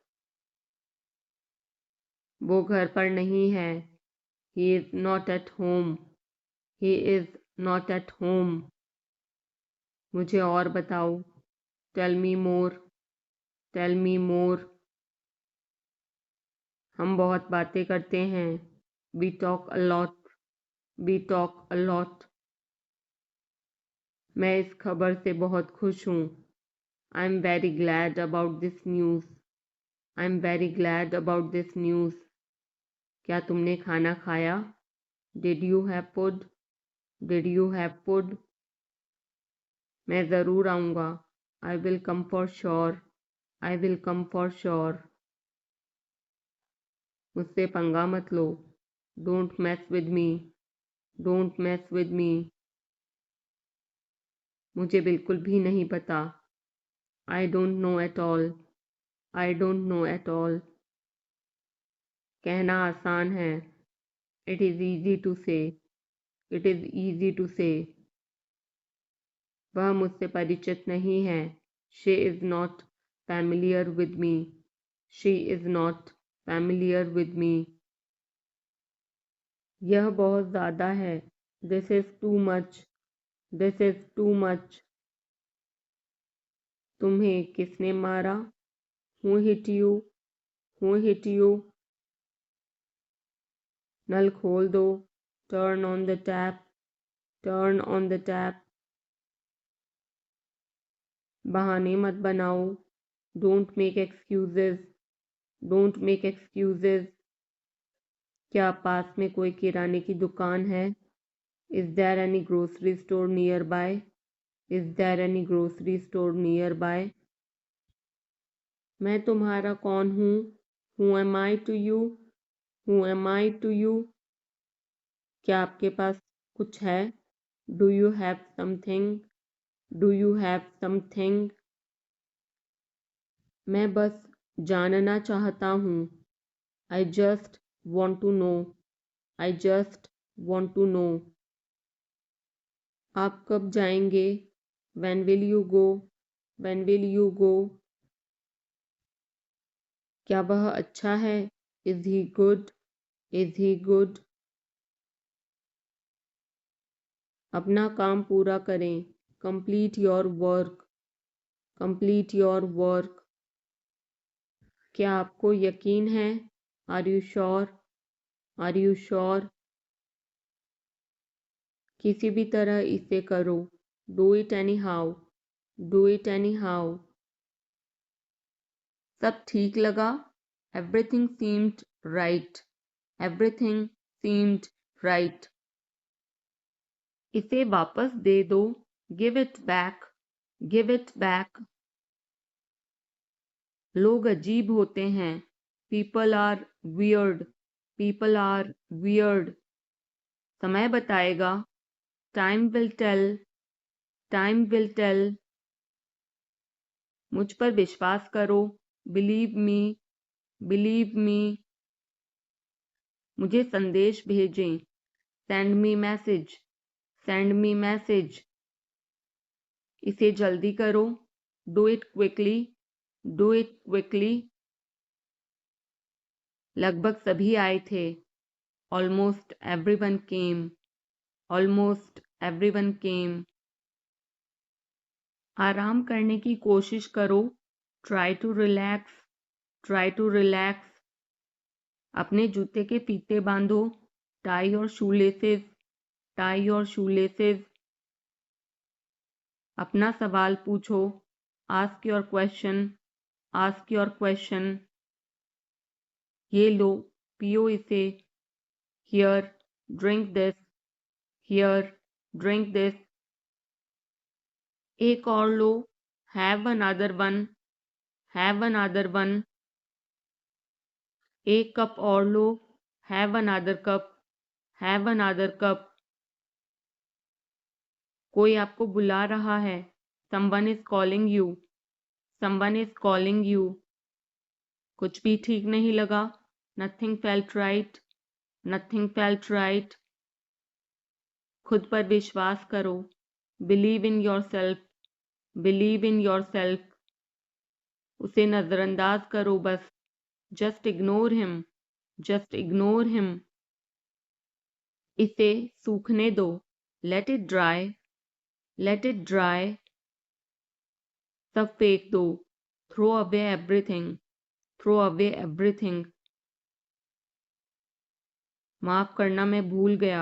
Speaker 1: वो घर पर नहीं है, he is not at home, he is not at home. मुझे और बताओ, टेल मी मोर, टेल मी मोर. हम बहुत बातें करते हैं, we talk a lot, we talk a lot. मैं इस खबर से बहुत खुश हूँ, I am very glad about this news, I am very glad about this news. क्या तुमने खाना खाया, Did you have food? Did you have food? मैं ज़रूर आऊँगा. I will come for sure. I will come for sure. मुझसे पंगा मत लो. Don't mess with me. Don't mess with me. मुझे बिल्कुल भी नहीं पता. I don't know at all. I don't know at all. कहना आसान है. It is easy to say. It is easy to say. वह मुझसे परिचित नहीं है. She is not familiar with me. She is not familiar with me. यह बहुत ज़्यादा है. This is too much. This is too much. तुम्हें किसने मारा? Who hit you? Who hit you? नल खोल दो. Turn on the tap. Turn on the tap. बहाने मत बनाओ. Don't make excuses. Don't make excuses. क्या पास में कोई किराने की दुकान है? Is there any grocery store nearby? Is there any grocery store nearby? मैं तुम्हारा कौन हूँ? Who am I to you? Who am I to you? क्या आपके पास कुछ है? Do you have something? Do you have something? मैं बस जानना चाहता हूँ. I just want to know. I just want to know. आप कब जाएंगे? When will you go? When will you go? क्या वह अच्छा है? Is he good? Is he good? अपना काम पूरा करें. Complete your work. Complete your work. क्या आपको यकीन है? Are you sure? Are you sure? किसी भी तरह इसे करो. Do it anyhow. Do it anyhow. सब ठीक लगा? Everything seemed right. Everything seemed right. इसे वापस दे दो. Give it back. Give it back. लोग अजीब होते हैं. People are weird. People are weird. समय बताएगा. Time will tell. Time will tell. मुझ पर विश्वास करो. Believe me. Believe me. मुझे संदेश भेजें. Send me message. Send me message. इसे जल्दी करो. Do it quickly. Do it quickly. लगभग सभी आए थे. Almost everyone came. Almost everyone came. आराम करने की कोशिश करो. Try to relax. Try to relax. अपने जूते के फीते बांधो. Tie your shoelaces. Tie your shoelaces. अपना सवाल पूछो. Ask your question. Ask your question. ये लो, पियो इसे. Here, drink this. Here, drink this. एक और लो. Have another one. Have another one. एक कप और लो. Have another cup. Have another cup. कोई आपको बुला रहा है. Someone is calling you. Someone is calling you. कुछ भी ठीक नहीं लगा. Nothing felt right. Nothing felt right. खुद पर विश्वास करो. Believe in yourself. Believe in yourself. उसे नजरअंदाज करो बस. Just ignore him. Just ignore him. इसे सूखने दो. Let it dry. Let it dry. सब फेंक दो. Throw away everything. Throw away everything. माफ करना मैं भूल गया.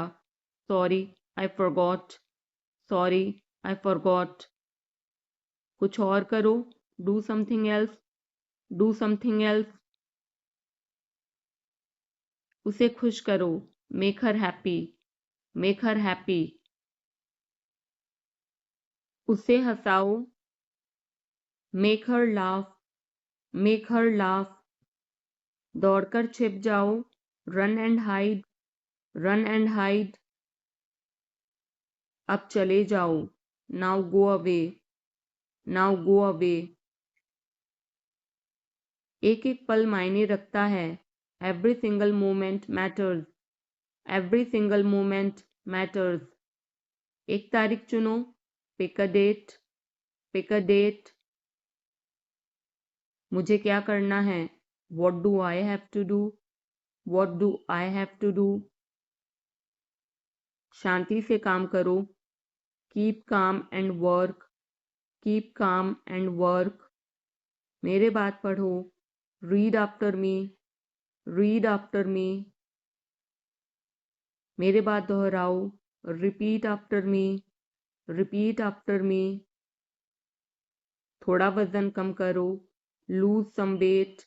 Speaker 1: Sorry, I forgot. Sorry, I forgot. कुछ और करो. Do something else. Do something else. उसे खुश करो. Make her happy. Make her happy, उसे हंसाओ, make her laugh, make her laugh, दौड़कर छिप जाओ, run and hide, run and hide, अब चले जाओ, now go away, now go away, एक एक पल मायने रखता है, every single moment matters, every single moment matters, एक तारीख चुनो, pick a date, pick a date, मुझे क्या करना है, what do I have to do, what do I have to do, शांति से काम करो, keep calm and work, keep calm and work, मेरे बात पढ़ो, read after me, read after me, मेरे बात दोहराओ, repeat after me, repeat after me, थोड़ा वजन कम करो, lose some weight,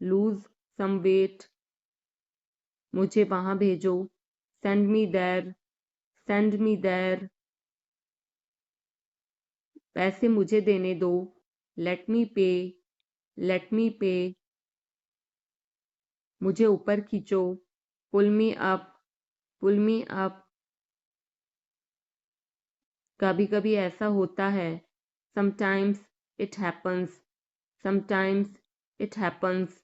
Speaker 1: lose some weight, मुझे वहां भेजो, send me there, send me there, पैसे मुझे देने दो, लेट मी पे, लेट मी पे, मुझे ऊपर खींचो, पुल मी अप, पुल मी अप, कभी कभी ऐसा होता है, sometimes it happens, sometimes it happens,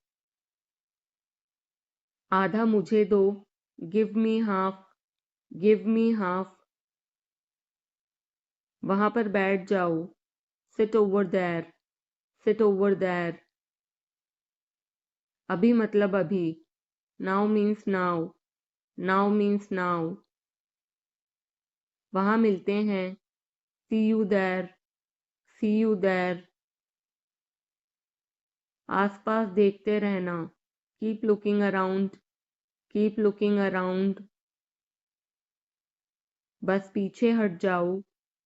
Speaker 1: आधा मुझे दो, give me half, give me half, वहां पर बैठ जाओ, sit over there, sit over there, अभी मतलब अभी, now means now, now means now, वहां मिलते हैं, see you there, see you there, आसपास देखते रहना, keep looking around, keep looking around, बस पीछे हट जाओ,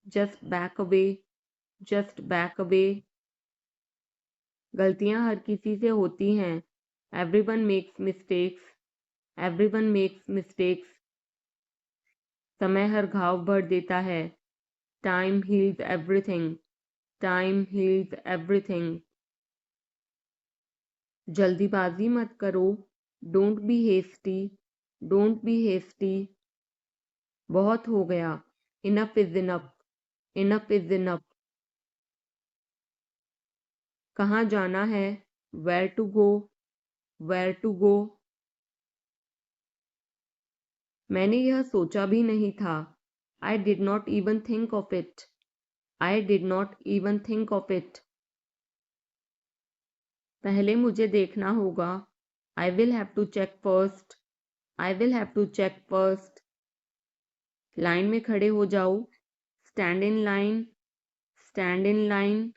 Speaker 1: just back away, just back away, गलतियां हर किसी से होती हैं, everyone makes mistakes, everyone makes mistakes, समय हर घाव भर देता है, time heals everything, time heals everything, जल्दीबाजी मत करो, don't be hasty, don't be hasty, बहुत हो गया, enough is enough, enough is enough, कहाँ जाना है, where to go, where to go, मैंने यह सोचा भी नहीं था, I did not even think of it, I did not even think of it, पहले मुझे देखना होगा, I will have to check first, I will have to check first, line में खड़े हो जाओ, stand in line, stand in line,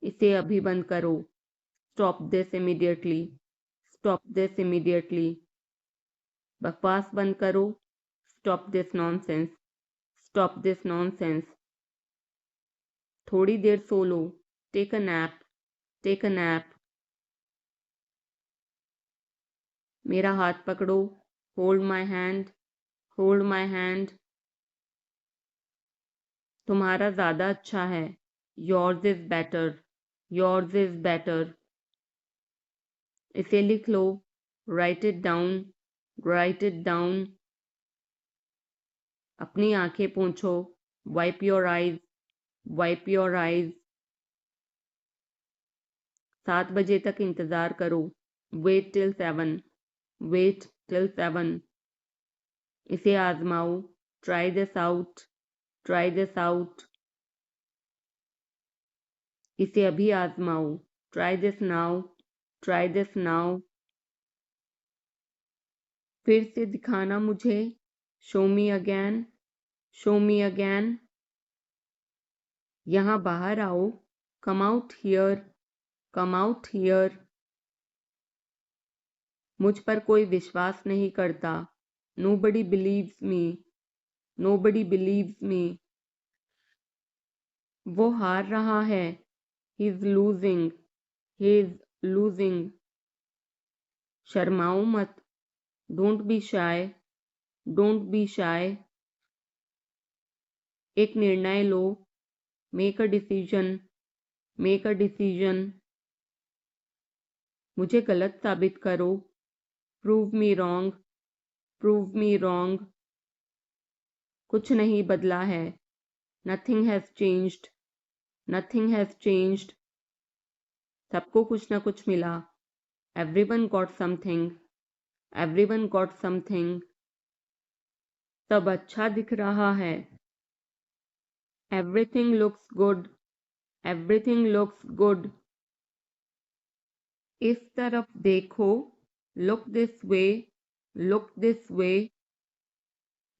Speaker 1: इसे अभी बंद करो, stop this immediately, stop this immediately, बकवास बंद करो, stop this nonsense, stop this nonsense, थोड़ी देर सो लो, take a nap, take a nap, मेरा हाथ पकड़ो, hold my hand, hold my hand, तुम्हारा ज़्यादा अच्छा है, yours is better, yours is better, इसे लिख लो, write it down, write it down, अपनी आंखें पोंछो, wipe your eyes, wipe your eyes, 7 बजे तक इंतज़ार करो, वेट टिल 7, वेट टिल 7, इसे आजमाओ, try this out, try this out, इसे अभी आजमाओ, try this now, try this now, फिर से दिखाना मुझे, show me again, show me again, यहाँ बाहर आओ, come out here, come out here, मुझ पर कोई विश्वास नहीं करता, nobody believes me, nobody believes me, वो हार रहा है, he is losing, he is losing, शर्माओ मत, don't be shy, don't be shy. एक निर्णय लो, make a decision, make a decision. मुझे गलत साबित करो, prove me wrong, prove me wrong. कुछ नहीं बदला है, nothing has changed, nothing has changed. सबको कुछ ना कुछ मिला, everyone got something, everyone got something. सब अच्छा दिख रहा है, everything looks good, everything looks good. इस तरफ देखो, look this way, look this way.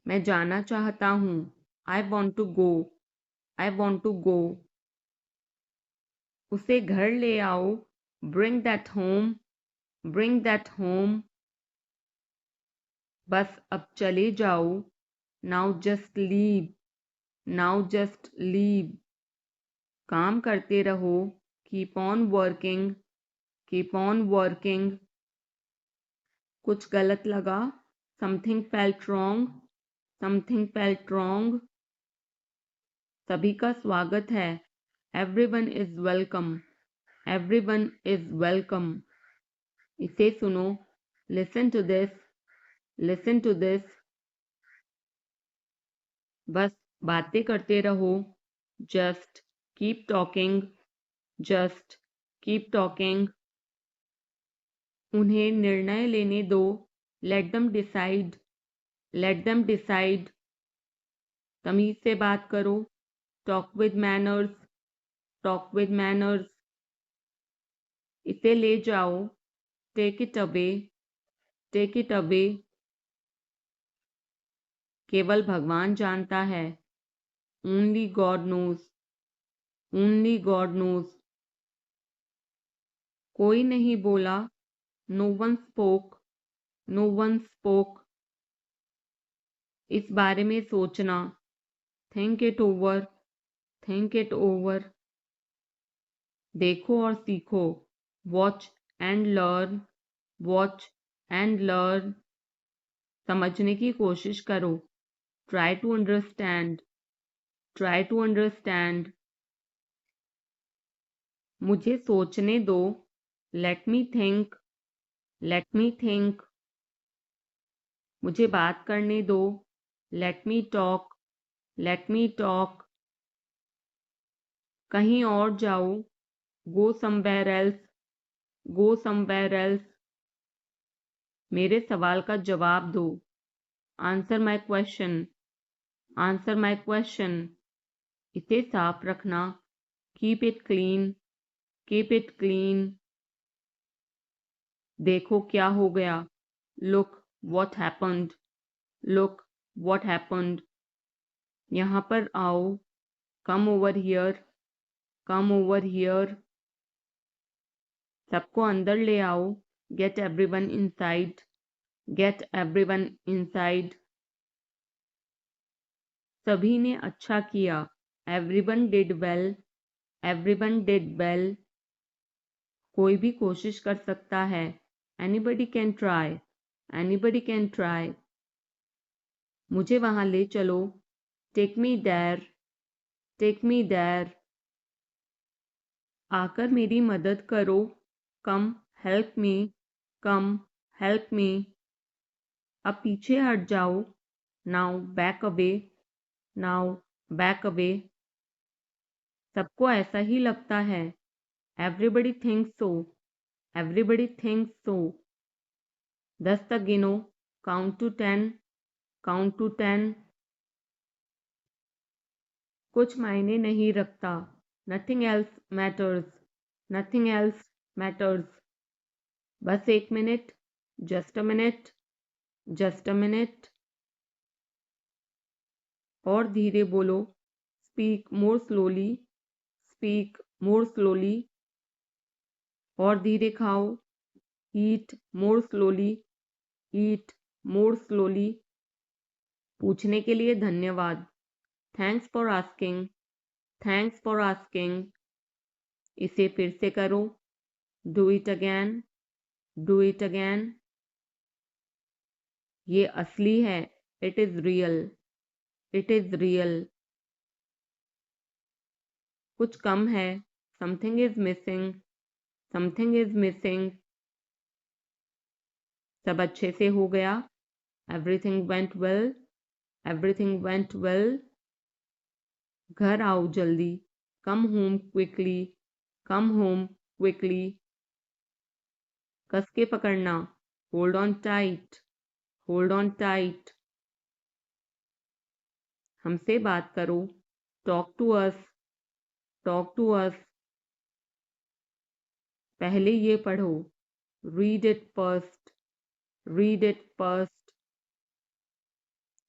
Speaker 1: मैं जाना चाहता हूँ, I want to go, I want to गो। उसे घर ले आओ, bring that home, bring that home. बस अब चले जाओ, now just leave, now just leave. काम करते रहो, keep on working, keep on working. कुछ गलत लगा, something felt wrong, something felt wrong. सभी का स्वागत है, everyone is welcome, everyone is welcome. इसे सुनो, listen to this, listen to this. बस बातें करते रहो, just keep talking, just keep talking. उन्हें निर्णय लेने दो, let them decide, let them decide. तमीज से बात करो, talk with manners, talk with manners. इसे ले जाओ, take it away, take it away. केवल भगवान जानता है, only God knows, only God knows. कोई नहीं बोला, no one spoke, no one spoke. इस बारे में सोचना, think it over, think it over. देखो और सीखो, watch and learn, watch and learn. समझने की कोशिश करो, try to understand, try to understand. मुझे सोचने दो, let me think, let me think. मुझे बात करने दो, let me talk, let me talk. कहीं और जाओ, go somewhere else, go somewhere else. मेरे सवाल का जवाब दो, answer my question, answer my question. इसे साफ रखना, keep it clean, keep it clean. देखो क्या हो गया, look what happened, look what happened. यहाँ पर आओ, come over here, come over here. सबको अंदर ले आओ, get everyone inside, get everyone inside. सभी ने अच्छा किया, everyone did well, everyone did well. कोई भी कोशिश कर सकता है, anybody can try, anybody can try. मुझे वहां ले चलो, take me there, take me there. आकर मेरी मदद करो, कम हेल्प मी, कम हेल्प मी। अब पीछे हट जाओ, now back away, now back away. सबको ऐसा ही लगता है, एवरीबडी थिंक्स सो, एवरीबडी थिंक्स सो। 10 तक गिनो, काउंट टू 10, काउंट टू 10। कुछ मायने नहीं रखता, nothing else matters, nothing else matters. बस एक minute, just a minute, just a minute. और धीरे बोलो, speak more slowly, speak more slowly. और धीरे खाओ, ईट मोर स्लोली, ईट मोर स्लोली। पूछने के लिए धन्यवाद, thanks for asking, thanks for asking. इसे फिर से करो, do it again, do it again. ये असली है, It is real. It is real. कुछ कम है. Something is missing. Something is missing. सब अच्छे से हो गया. Everything went well. Everything went well. घर आओ जल्दी. Come home quickly. Come home quickly. कस के पकड़ना. Hold on tight. Hold on tight. हमसे बात करो. Talk to us. Talk to us. पहले ये पढ़ो. Read it first. Read it first.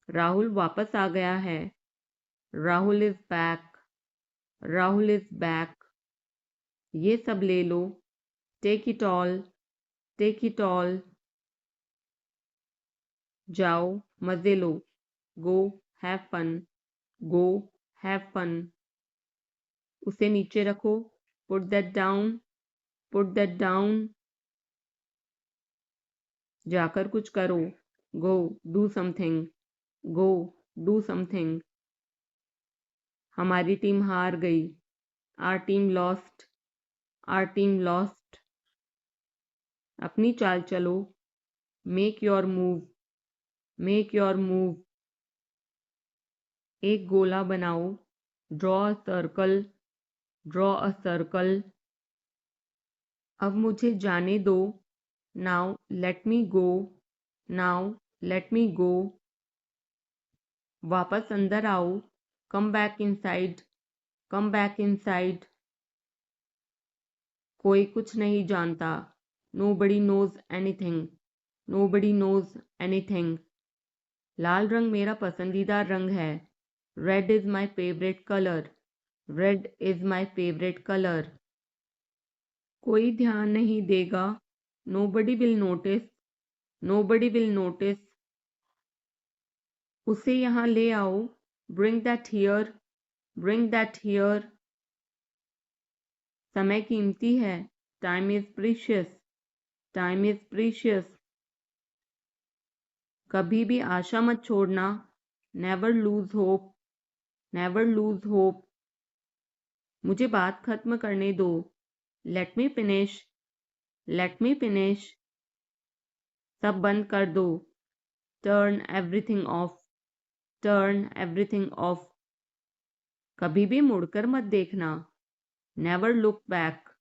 Speaker 1: Rahul वापस आ गया है. Rahul is back. Rahul is back. ये सब ले लो. Take it all. Take it all. जाओ मजे लो. Go have fun. Go have fun. उसे नीचे रखो. Put that down. Put that down. जाकर कुछ करो. Go do something. Go do something. हमारी टीम हार गई. Our team lost. Our team lost. अपनी चाल चलो. Make your move. Make your move. एक गोला बनाओ. Draw a circle. Draw a circle. अब मुझे जाने दो. Now let me go. Now let me go. वापस अंदर आओ. Come back inside. Come back inside. कोई कुछ नहीं जानता. Nobody knows anything. Nobody knows anything. लाल रंग मेरा पसंदीदा रंग है. Red is my favorite color. Red is my favorite color. कोई ध्यान नहीं देगा. Nobody will notice. Nobody will notice. उसे यहाँ ले आओ. Bring that here. Bring that here. समय कीमती है. Time is precious. Time is precious. कभी भी आशा मत छोड़ना. Never lose hope. Never lose hope. मुझे बात खत्म करने दो. Let me finish. Let me finish. सब बंद कर दो. Turn everything off. Turn everything off. कभी भी मुड़कर मत देखना. Never look back.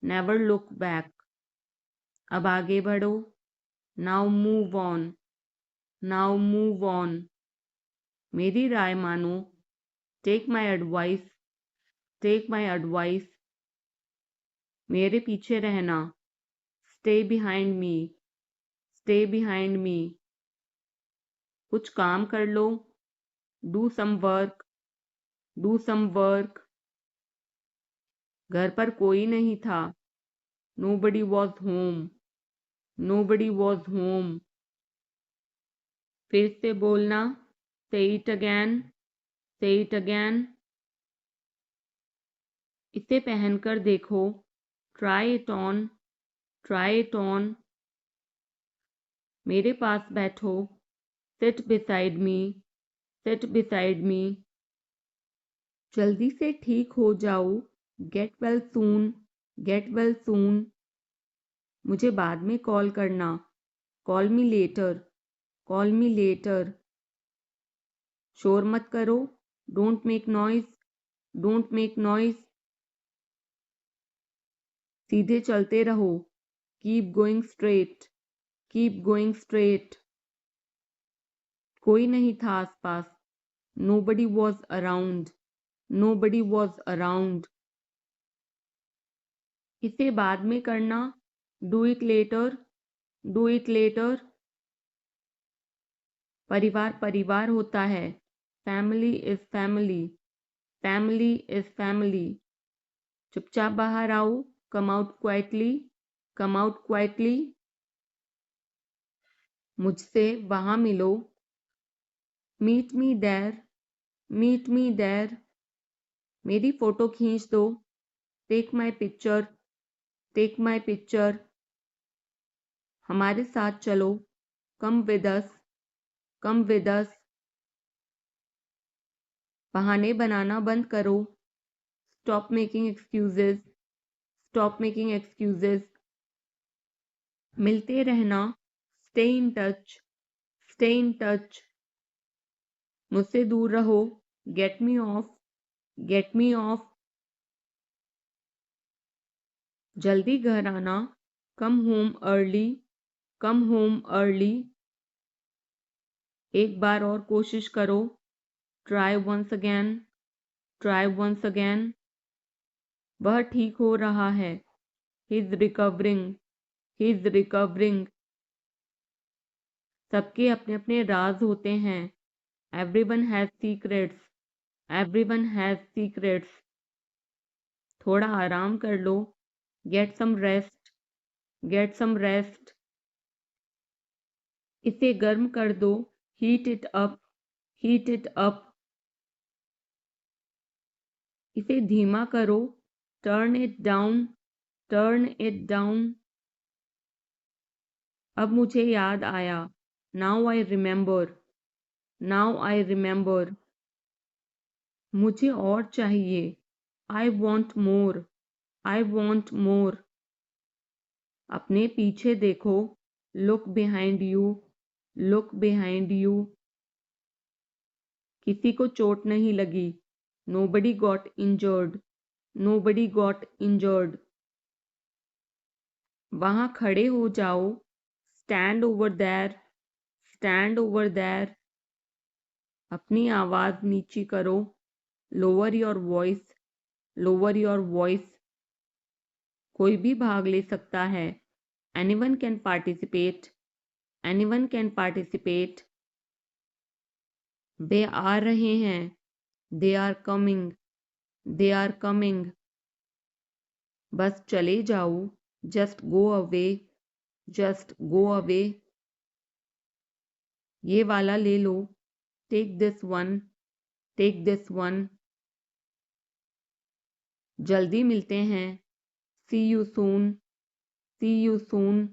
Speaker 1: Never look back. अब आगे बढ़ो. Now move on. Now move on. मेरी राय मानो. Take my advice. Take my advice. मेरे पीछे रहना. Stay behind me. Stay behind me. कुछ काम कर लो. Do some work. Do some work. घर पर कोई नहीं था. Nobody was home. Nobody was home. फिर से बोलना. Say it again. Say it again. इसे पहनकर देखो. Try it on. Try it on. मेरे पास बैठो. Sit beside me. Sit beside me. जल्दी से ठीक हो जाओ. Get well soon. Get well soon. मुझे बाद में कॉल करना. Call me later. Call me later. शोर मत करो. Don't make noise. Don't make noise. सीधे चलते रहो. Keep going straight. Keep going straight. कोई नहीं था आसपास. Nobody was around. Nobody was around. इसे बाद में करना. Do it later. Do it later. परिवार परिवार होता है. Family is family. Family is family. चुपचाप बाहर आओ. Come out quietly. Come out quietly. मुझसे वहां मिलो. Meet me there. Meet me there. मेरी फोटो खींच दो. Take my picture. Take my picture. हमारे साथ चलो. Come with us. Come with us. बहाने बनाना बंद करो। Stop making excuses. Stop making excuses. मिलते रहना। Stay in touch. Stay in touch. मुझसे दूर रहो। Get me off. Get me off. जल्दी घर आना। Come home early. Come home early. एक बार और कोशिश करो। Try once again. Try once again. वह ठीक हो रहा है। He is recovering. He is recovering. सबके अपने अपने राज होते हैं। Everyone has secrets. Everyone has secrets. थोड़ा आराम कर लो। Get some rest. Get some rest. इसे गर्म कर दो। Heat it up. Heat it up. इसे धीमा करो। Turn it down. Turn it down. अब मुझे याद आया। Now I remember. Now I remember. मुझे और चाहिए। I want more. I want more. अपने पीछे देखो। Look behind you. Look behind you. किसी को चोट नहीं लगी। Nobody got injured. Nobody got injured. वहां खड़े हो जाओ। Stand over there. Stand over there. अपनी आवाज नीची करो। Lower your voice. Lower your voice. कोई भी भाग ले सकता है। Anyone can participate. Anyone can participate. वे आ रहे हैं। They are coming. They are coming. बस चले जाओ। Just go away. Just go away. ये वाला ले लो। Take this one. Take this one. जल्दी मिलते हैं। See you soon. See you soon.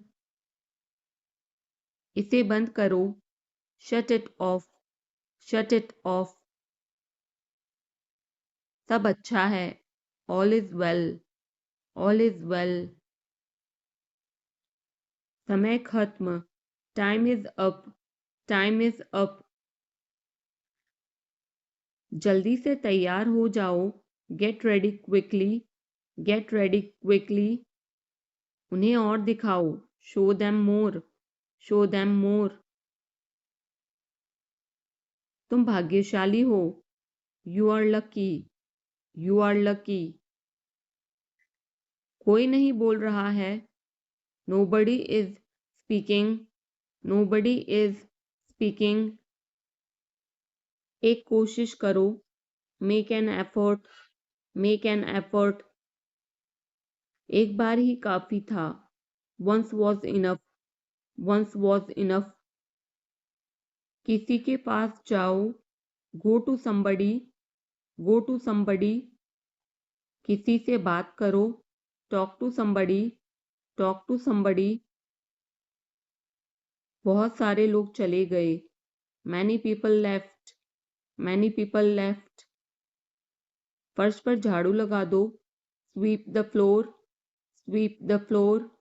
Speaker 1: इसे बंद करो। Shut it off. Shut it off. सब अच्छा है। All is well. All is well. समय खत्म। Time is up. Time is up. जल्दी से तैयार हो जाओ। Get ready quickly. Get ready quickly. उन्हें और दिखाओ। Show them more. Show them more. तुम भाग्यशाली हो। You are lucky. You are lucky. कोई नहीं बोल रहा है। Nobody is speaking. Nobody is speaking. एक कोशिश करो। Make an effort. Make an effort. एक बार ही काफी था। Once was enough. Once was enough. किसी के पास जाओ। Go to somebody। Go to somebody। किसी से बात करो। Talk to somebody। Talk to somebody। बहुत सारे लोग चले गए। Many people left. Many people left. फर्श पर झाड़ू लगा दो। Sweep the floor. Sweep the floor.